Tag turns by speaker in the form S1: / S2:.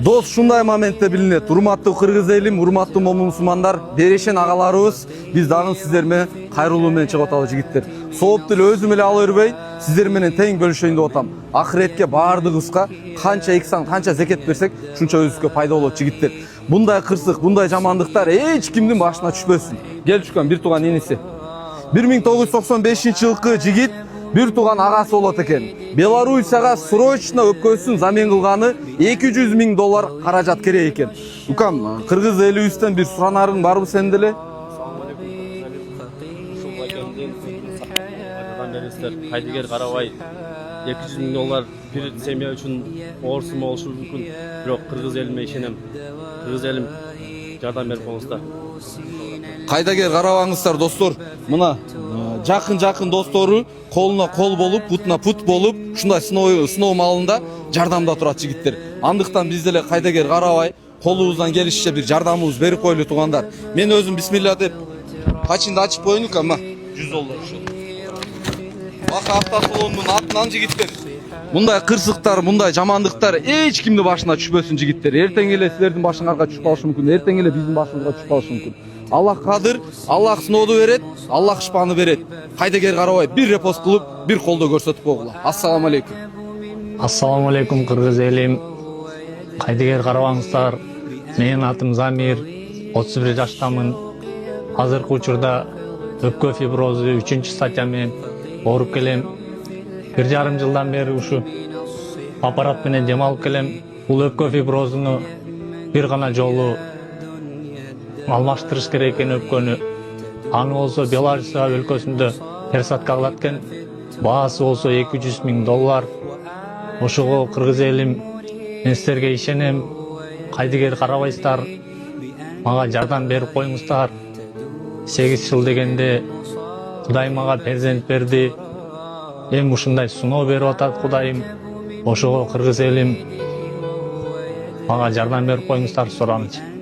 S1: Дос шундай моментте билинет. Урматтуу кыргыз элим, урматтуу момунсумандар, берешен агаларыбыз, биз дагы сиздер менен кайрылуу менен чыгып аталы жигиттер. Соопту эле өзүм эле ала бербей, сиздер менен тең бөлүшөйүн деп атам. Акыретке баардыгыбызга канча эксаң, канча зекет берсек, шунча өзүбүзгө пайда болот жигиттер. Bunday кырсык, bunday жамандыктар эч кимдин башына түшпөсүн. Кел чыккан бир тууган иниси. 1995-жылкы жигит bir туган агасы болот экен. Белоруссияга срочно өпкөсүн замен кылганы $200,000 каражат керек экен. Укам, кыргыз элибизден бир суранарың барбы сен деле?
S2: Кайдыгер Карабай $200,000 bir семья үчүн орсум болушу мүмкүн. Бирок кыргыз элиме ишенем. Кыргыз элим жардам берип коңуздар.
S1: Кайдыгер карабаңыздар достор. Мына жакын достору колуна кол болуп, путуна пут болуп, ушундай сыноо маалында жардамда турат жигиттер. Андыктан биз деле кайдыгер карабай, колубуздан келишиче бир жардамыбыз берип коелу тугандар. Мен өзүм бисмилла деп качынды ачып коеюн ка, $100 ушул. Бака автосалондун атынан жигиттер. Мындай кырсыктар, мындай жамандыктар эч кимдин башына түшпөсүн жигиттер. Эртең эле силердин башыңарга түшүп калышы мүмкүн. Эртең эле биздин башыбызга түшүп калышы мүмкүн. Аллах кадыр, Аллах сынооду берет, Аллах шыпаны берет. Кайдыгер карабай бир репост кылып, бир колдо көрсөтүп койгула. Ассаламу алейкум.
S3: Ассаламу алейкум кыргыз элим. Кайдыгер карабаңыздар. Менин атым Замир, 31 жаштамын. Азыркы учурда өпкө фиброзу 3-статья менен ооруп келем. 1,5 жылдан бери ушу аппарат менен дем алып келем. Бул өпкө фиброзуну бир гана жолу алмаштырыш керек экен өпкөнү. Аны болсо Белоруссия өлкөсүндө персадка кылат экен. Баасы болсо $200,000. Ошого кыргыз элим, мен силерге ишенем. Кайдыгер карабайсыздар. Мага жардам берип коюңуздар. 8 жыл дегенде Кудай мага перзент берди. Эми ушундай сыноо берип атат Кудайым. Ошого кыргыз элим мага жардам берип коюңуздар суранычы.